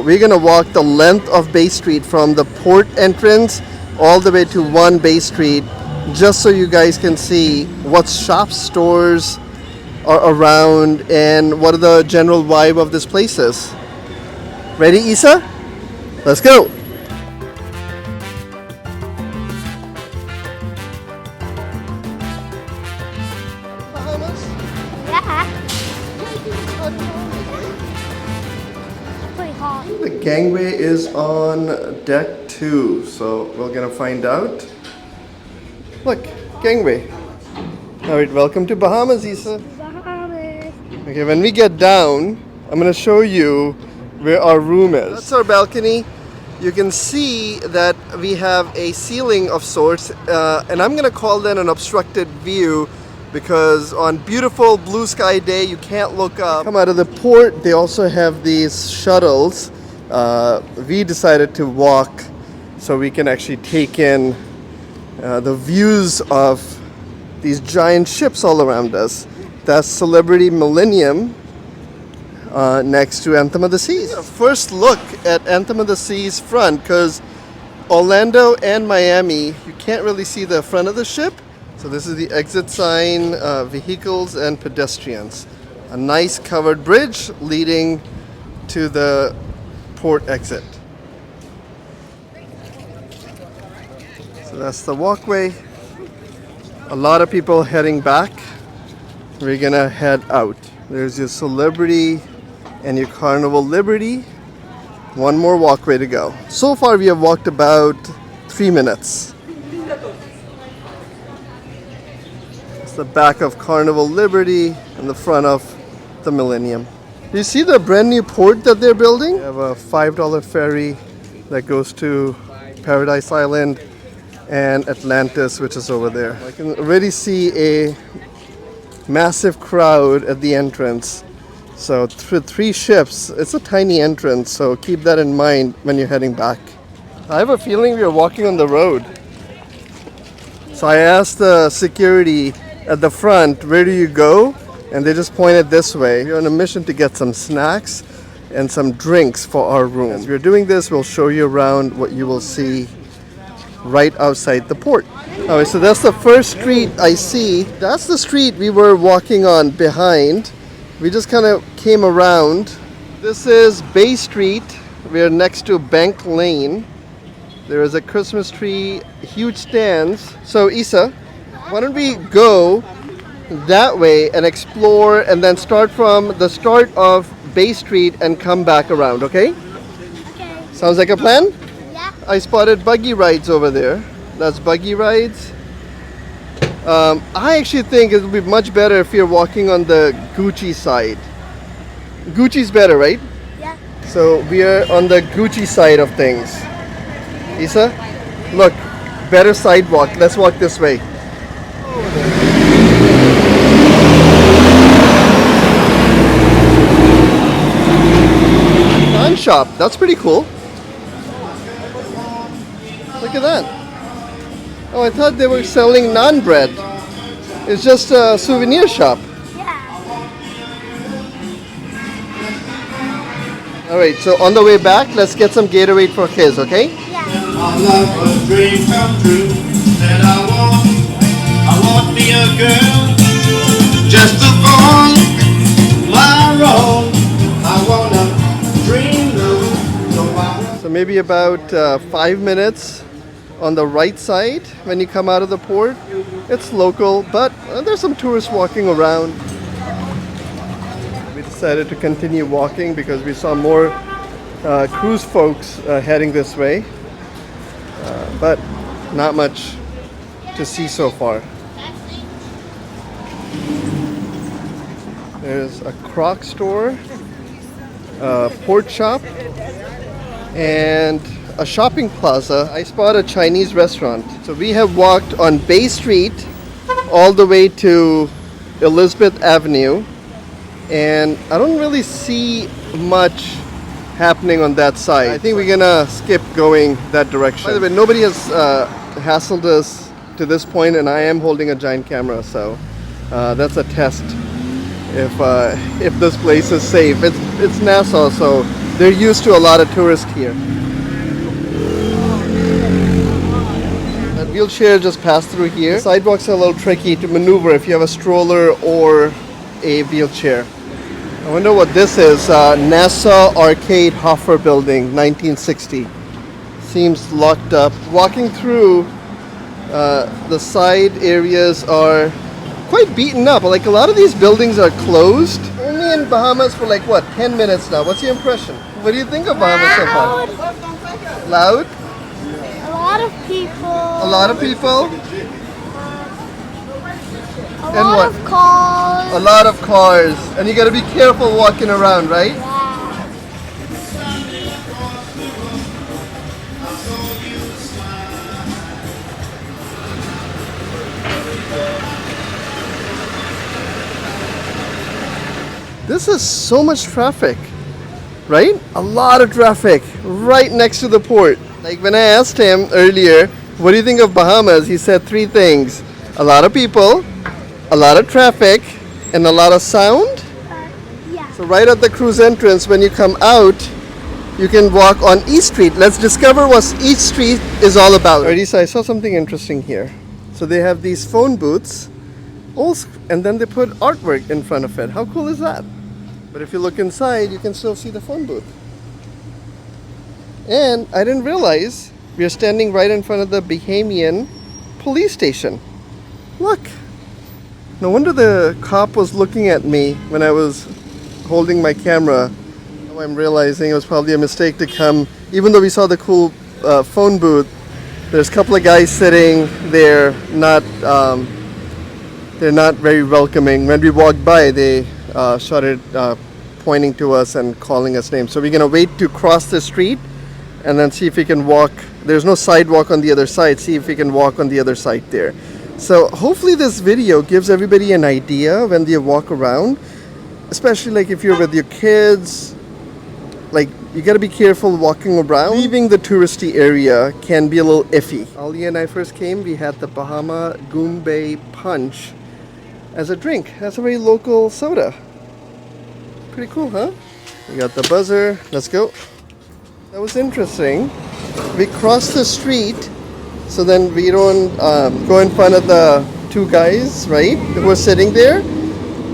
We're gonna walk the length of Bay Street from the port entrance all the way to one Bay Street, just so you guys can see what shops, stores are around and what the general vibe of this place is. Ready, Eesa? Let's go! Bahamas? Yeah. Pretty hot. The gangway is on deck 2, so we're gonna find out. Look, gangway. Alright, welcome to Bahamas, Eesa. Bahamas. Okay, when we get down, I'm gonna show you where our room is. That's our balcony. You can see that we have a ceiling of sorts, and I'm gonna call that an obstructed view because on beautiful blue sky day you can't look up. Come out of the port, they also have these shuttles. We decided to walk so we can actually take in the views of these giant ships all around us. That's Celebrity Millennium next to Anthem of the Seas. First look at Anthem of the Seas front, because Orlando and Miami, you can't really see the front of the ship. So this is the exit sign, vehicles and pedestrians. A nice covered bridge leading to the port exit. So that's the walkway. A lot of people heading back. We're gonna head out. There's your Celebrity and your Carnival Liberty. One more walkway to go. So far we have walked about 3 minutes. It's the back of Carnival Liberty and the front of the Millennium. Do you see the brand new port that they're building? They have a $5 ferry that goes to Paradise Island and Atlantis, which is over there. I can already see a massive crowd at the entrance. So with 3 ships, it's a tiny entrance, so keep that in mind when you're heading back. I have a feeling we are walking on the road. So I asked the security at the front, where do you go? And they just pointed this way. We're on a mission to get some snacks and some drinks for our room. As we're doing this, we'll show you around what you will see right outside the port. Alright, so that's the first street I see. That's the street we were walking on behind. We just kind of came around. This is Bay Street. We're next to Bank Lane. There is a Christmas tree, huge stands. So Eesa, why don't we go that way and explore and then start from the start of Bay Street and come back around, okay? Okay. Sounds like a plan? Yeah. I spotted buggy rides over there. That's buggy rides. I actually think it would be much better if you're walking on the Gucci side. Gucci's better, right? Yeah. So we are on the Gucci side of things. Eesa, look, better sidewalk. Let's walk this way. Naan shop, that's pretty cool. Look at that. Oh, I thought they were selling naan bread. It's just a souvenir shop. Yeah. Alright, so on the way back, let's get some Gatorade for Khiz, okay? Yeah. My love was a dream come true. Said I want me a girl just to follow my role. I want a dream girl. So maybe about 5 minutes on the right side when you come out of the port. It's local, but there's some tourists walking around. We decided to continue walking because we saw more cruise folks heading this way, but not much to see so far. There's a Croc store, a port shop, and a shopping plaza. I spotted a Chinese restaurant. So we have walked on Bay Street all the way to Elizabeth Avenue, and I don't really see much happening on that side. I think we're gonna skip going that direction. By the way, nobody has hassled us to this point, and I am holding a giant camera, so that's a test if this place is safe. It's Nassau, so They're used to a lot of tourists here. That wheelchair just passed through here. The sidewalks are a little tricky to maneuver if you have a stroller or a wheelchair. I wonder what this is. Nassau Arcade Hoffer Building, 1960. Seems locked up. Walking through, the side areas are quite beaten up. Like a lot of these buildings are closed. Only in Bahamas for like what, 10 minutes now. What's your impression? What do you think of Bahamas so far? Loud? A lot of people. A lot of people? A And lot what? of cars. A lot of cars. And you gotta be careful walking around, right? Yeah. This is so much traffic, right? A lot of traffic right next to the port. Like when I asked him earlier, what do you think of Bahamas? He said three things. A lot of people, a lot of traffic, and a lot of sound. Yeah. So right at the cruise entrance, when you come out, you can walk on East Street. Let's discover what East Street is all about. Eesa, I saw something interesting here. So they have these phone booths, and then they put artwork in front of it. How cool is that? But if you look inside, you can still see the phone booth. And I didn't realize we are standing right in front of the Bahamian police station. Look. No wonder the cop was looking at me when I was holding my camera. Now I'm realizing it was probably a mistake to come. Even though we saw the cool phone booth, there's a couple of guys sitting there, they're not very welcoming. When we walked by, they started pointing to us and calling us names. So we're gonna wait to cross the street and then see if we can walk. There's no sidewalk on the other side. See if we can walk on the other side there. So hopefully this video gives everybody an idea when they walk around, especially like if you're with your kids. Like you gotta be careful walking around. Leaving the touristy area can be a little iffy. Ali and I first came, we had the Bahama Goombay Punch as a drink. That's a very local soda. Pretty cool, huh? We got the buzzer. Let's go. That was interesting. We crossed the street, so then we don't go in front of the two guys, right, who were sitting there.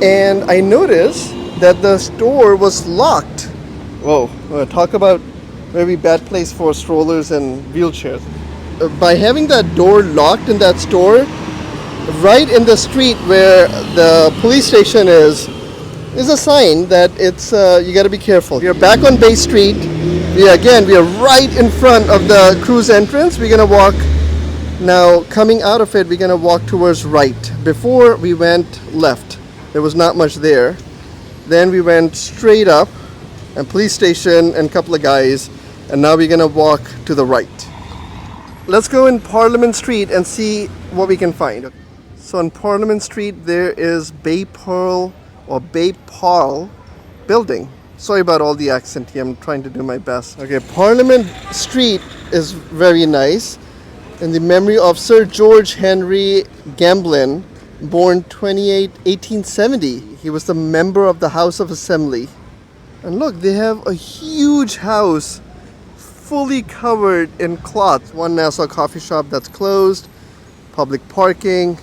And I noticed that the store was locked. Whoa, talk about very bad place for strollers and wheelchairs. By having that door locked in that store, right in the street where the police station is a sign that it's you got to be careful. We are back on Bay Street. We are right in front of the cruise entrance. We're gonna walk now. Coming out of it, we're gonna walk towards right. Before we went left. There was not much there. Then we went straight up, and police station and a couple of guys, and now we're gonna walk to the right. Let's go in Parliament Street and see what we can find. So on Parliament Street there is Bay Pearl building. Sorry about all the accent here, I'm trying to do my best. Okay, Parliament Street is very nice. In the memory of Sir George Henry Gamblin, born 1870. He was the member of the House of Assembly. And look, they have a huge house fully covered in cloth. One Nassau coffee shop that's closed, public parking,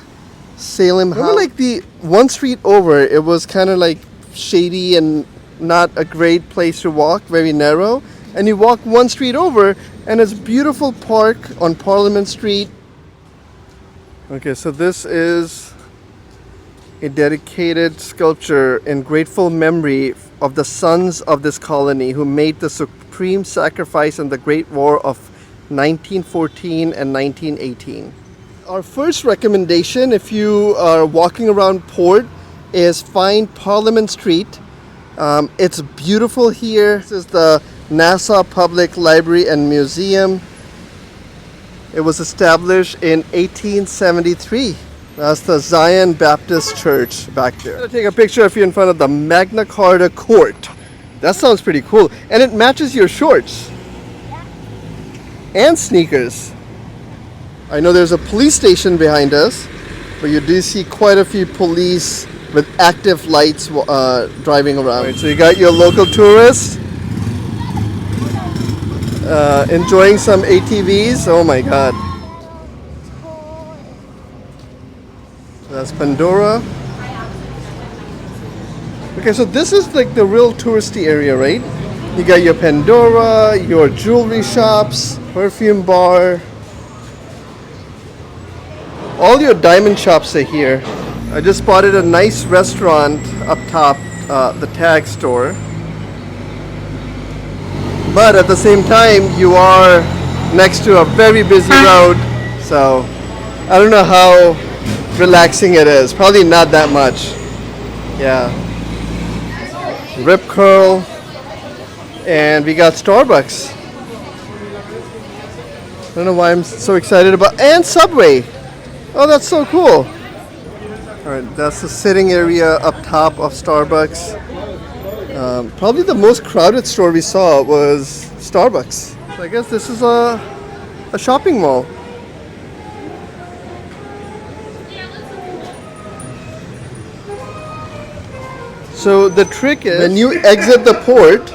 Salem House. Remember, like the one street over, it was kind of like shady and not a great place to walk, very narrow. And you walk one street over and it's beautiful park on Parliament Street. Okay, so this is a dedicated sculpture in grateful memory of the sons of this colony who made the supreme sacrifice in the Great War of 1914 and 1918. Our first recommendation, if you are walking around Port, is find Parliament Street. It's beautiful here. This is the Nassau Public Library and Museum. It was established in 1873. That's the Zion Baptist Church back there. I'm gonna take a picture of you in front of the Magna Carta Court. That sounds pretty cool. And it matches your shorts. And sneakers. I know there's a police station behind us, but you do see quite a few police with active lights driving around. Right, so you got your local tourists. enjoying some ATVs. Oh my god. That's Pandora. Okay, so this is like the real touristy area, right? You got your Pandora, your jewelry shops, perfume bar. All your diamond shops are here. I just spotted a nice restaurant up top, the Tag store. But at the same time, you are next to a very busy road, so I don't know how relaxing it is. Probably not that much. Yeah. Rip Curl, and we got Starbucks. I don't know why I'm so excited about, and Subway. Oh, that's so cool. All right, that's the sitting area up top of Starbucks. Probably the most crowded store we saw was Starbucks. So I guess this is a shopping mall. So the trick is, when you exit the port,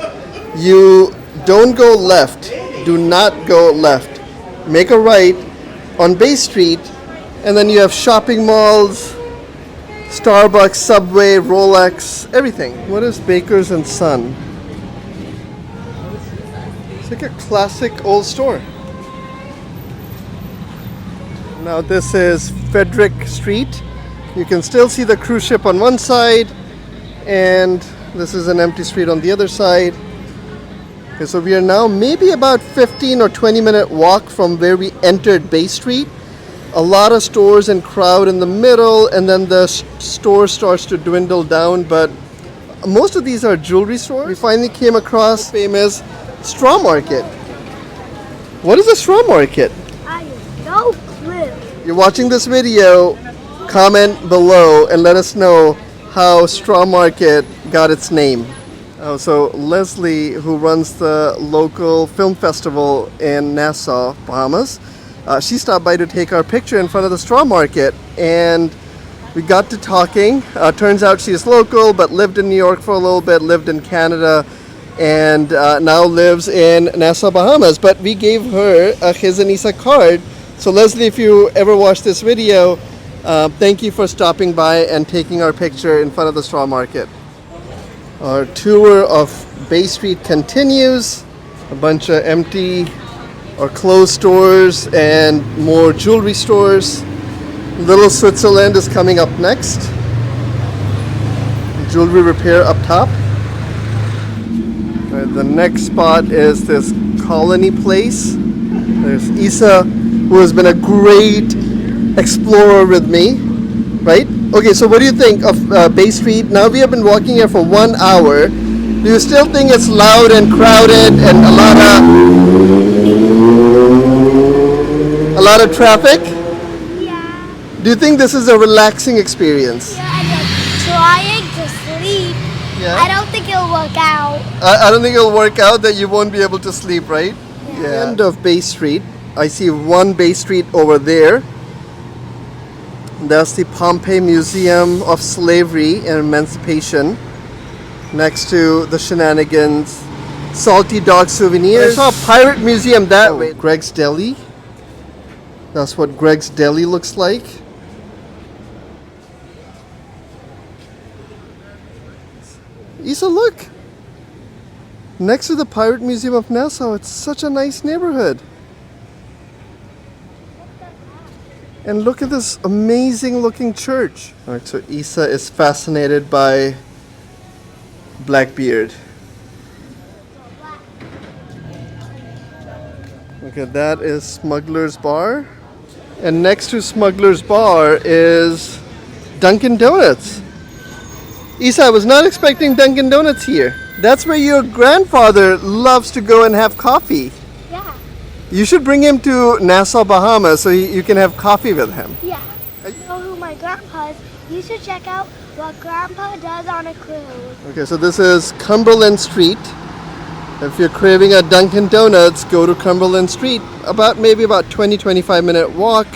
you don't go left. Do not go left. Make a right on Bay Street, and then you have shopping malls, Starbucks, Subway, Rolex, everything. What is Baker's and Son? It's like a classic old store. Now this is Frederick Street. You can still see the cruise ship on one side, and this is an empty street on the other side. Okay, so we are now maybe about 15 or 20-minute walk from where we entered Bay Street. A lot of stores and crowd in the middle, and then the store starts to dwindle down, but most of these are jewelry stores. We finally came across famous straw market. What is a straw market? I have no clue. You're watching this video, comment below and let us know how straw market got its name. So Leslie, who runs the local film festival in Nassau, Bahamas, she stopped by to take our picture in front of the straw market, and we got to talking. Turns out she's local, but lived in New York for a little bit, lived in Canada, and now lives in Nassau, Bahamas. But we gave her a Khiz and Eesa card. So Leslie, if you ever watch this video, thank you for stopping by and taking our picture in front of the straw market. Our tour of Bay Street continues. A bunch of empty or closed stores and more jewelry stores. Little Switzerland is coming up next. Jewelry repair up top. Right, the next spot is this Colony Place. There's Eesa, who has been a great explorer with me, right? Okay, so what do you think of Bay Street? Now we have been walking here for 1 hour. Do you still think it's loud and crowded and a lot of traffic? Yeah. Do you think this is a relaxing experience? Yeah, I'm trying to sleep. Yeah. I don't think it'll work out. I don't think it'll work out, that you won't be able to sleep, right? Yeah. End of Bay Street. I see one Bay Street over there. That's the Pompeii Museum of Slavery and Emancipation. Next to the Shenanigans, Salty Dog Souvenirs. I saw a pirate museum that way. Greg's Deli. That's what Greg's Deli looks like. Eesa, look! Next to the Pirate Museum of Nassau, it's such a nice neighborhood. And look at this amazing looking church. Alright, so Eesa is fascinated by Blackbeard. Okay, that is Smuggler's Bar. And next to Smuggler's Bar is Dunkin' Donuts. Eesa, I was not expecting Dunkin' Donuts here. That's where your grandfather loves to go and have coffee. Yeah. You should bring him to Nassau, Bahamas, so you can have coffee with him. Yeah. You know who my grandpa is? You should check out what Grandpa does on a cruise. Okay, so this is Cumberland Street. If you're craving a Dunkin' Donuts, go to Cumberland Street. Maybe about 20-25 minute walk.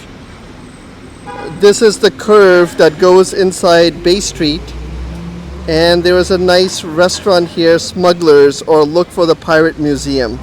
This is the curve that goes inside Bay Street. And there is a nice restaurant here, Smugglers, or look for the Pirate Museum.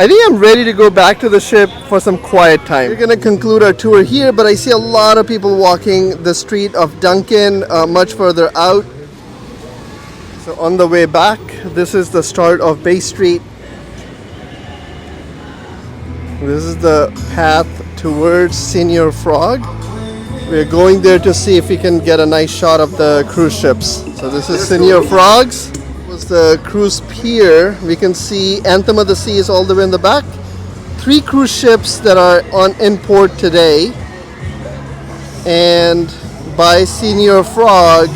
I think I'm ready to go back to the ship for some quiet time. We're gonna conclude our tour here, but I see a lot of people walking the street of Duncan much further out. So on the way back, this is the start of Bay Street. This is the path towards Senior Frog. We're going there to see if we can get a nice shot of the cruise ships. So this is Senior Frogs. Was the cruise pier. We can see Anthem of the Sea is all the way in the back. 3 cruise ships that are in port today. And by Senior Frog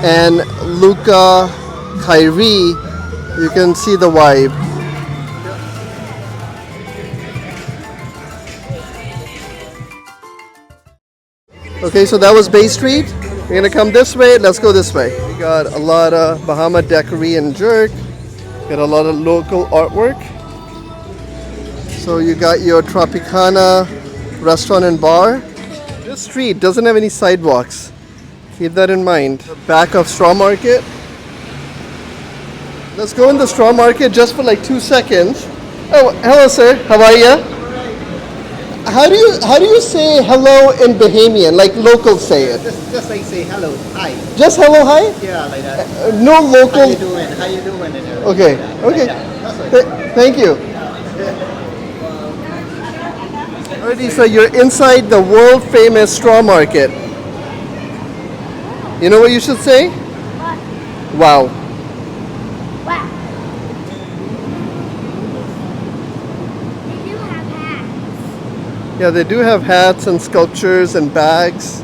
and Luca Kyrie, you can see the vibe. Okay, so that was Bay Street. We're gonna come this way. Let's go this way. We got a lot of Bahama Daiquiri and jerk. Got a lot of local artwork. So you got your Tropicana restaurant and bar. This street doesn't have any sidewalks. Keep that in mind. The back of Straw Market. Let's go in the Straw Market just for like 2 seconds. Oh, hello sir. How are you? How do you say hello in Bahamian? Like locals say it. Just like say hello, hi. Just hello, hi? Yeah, like that. No local. How you doing? How you doing? Okay, okay. That's right. Thank you. Alrighty, so you're inside the world famous Straw Market. You know what you should say? What? Wow. Wow. They do have hats. Yeah, they do have hats and sculptures and bags.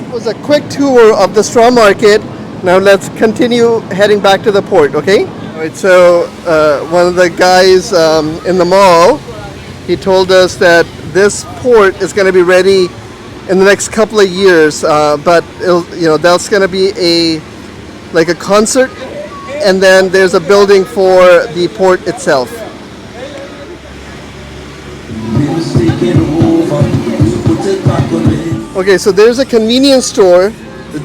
It was a quick tour of the Straw Market. Now let's continue heading back to the port, okay? Alright, so one of the guys in the mall, he told us that this port is going to be ready in the next couple of years, but that's going to be like a concert, and then there's a building for the port itself. Okay, so there's a convenience store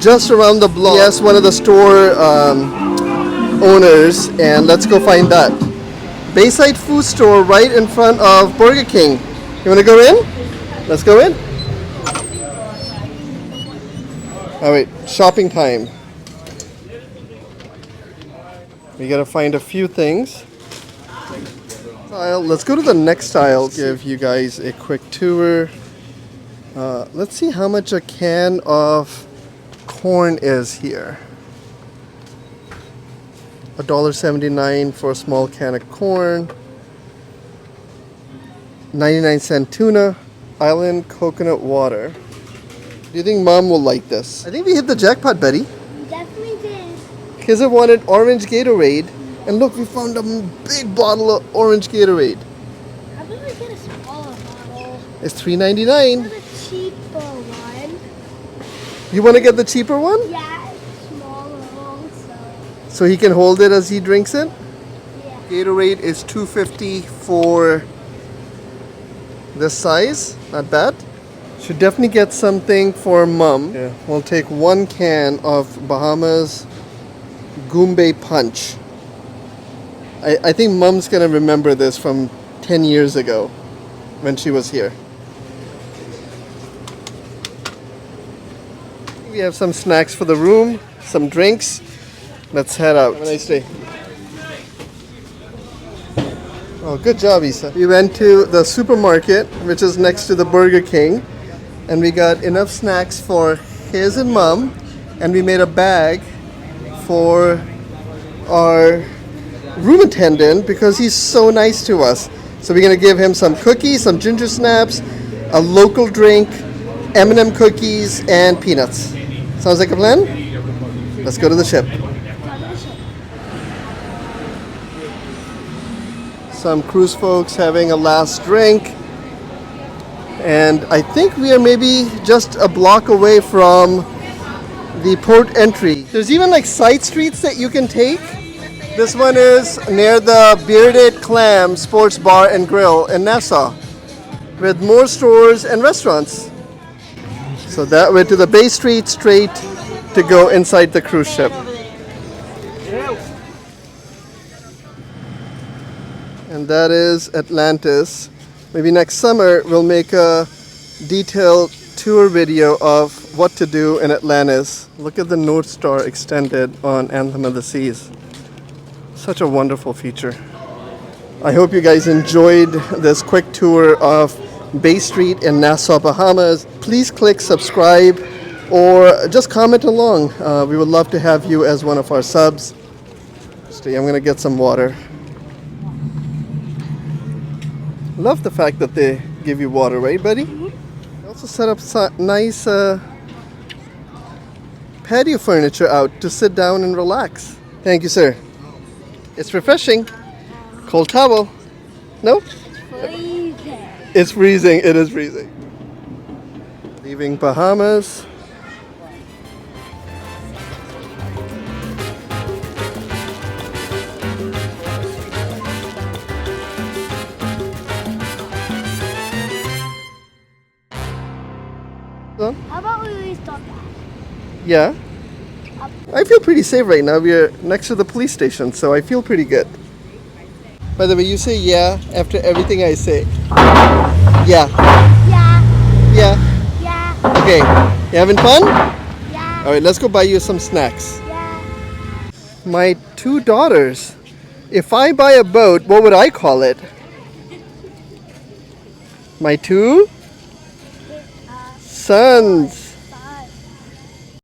just around the block. Yes, one of the store owners, and let's go find that. Bayside Food Store right in front of Burger King. You want to go in? Let's go in. All right, shopping time. We gotta find a few things. Let's go to the next aisle. Give you guys a quick tour. Let's see how much a can of corn is here. $1.79 for a small can of corn. 99-cent tuna. Island coconut water. Do you think Mom will like this? I think we hit the jackpot, Betty. We definitely did. Khiz wanted orange Gatorade, and look, we found a big bottle of orange Gatorade. How about we get a smaller bottle? It's $3.99. The cheaper one. You want to get the cheaper one? Yeah, it's smaller also. So he can hold it as he drinks it? Yeah. Gatorade is $2.50 for this size. Not bad. Should definitely get something for Mom. Yeah. We'll take 1 can of Bahamas Goombay Punch. I think Mom's gonna remember this from 10 years ago when she was here. We have some snacks for the room, some drinks. Let's head out. Have a nice day. Oh, good job, Eesa. We went to the supermarket, which is next to the Burger King, and we got enough snacks for his and Mom, and we made a bag for our room attendant because he's so nice to us. So we're gonna give him some cookies, some ginger snaps, a local drink, M&M cookies, and peanuts. Sounds like a plan? Let's go to the ship. Some cruise folks having a last drink. And I think we are maybe just a block away from the port entry. There's even like side streets that you can take. This one is near the Bearded Clam Sports Bar and Grill in Nassau, with more stores and restaurants. So So that way to the Bay Street straight to go inside the cruise ship. And that is Atlantis. Maybe next summer we'll make a detailed tour video of what to do in Atlantis. Look at the North Star extended on Anthem of the Seas. Such a wonderful feature. I hope you guys enjoyed this quick tour of Bay Street in Nassau, Bahamas. Please click subscribe or just comment along. We would love to have you as one of our subs. Stay, I'm gonna get some water. Love the fact that they give you water, right, buddy? They also set up nice patio furniture out to sit down and relax. Thank you, sir. It's refreshing. Cold towel. No? Freezing. It's freezing. It is freezing. Leaving Bahamas. How about we restart that? Yeah. I feel pretty safe right now. We're next to the police station, so I feel pretty good. By the way, you say yeah after everything I say. Yeah. Yeah. Yeah. Yeah. Okay. You having fun? Yeah. All right, let's go buy you some snacks. Yeah. My two daughters. If I buy a boat, what would I call it? My two sons.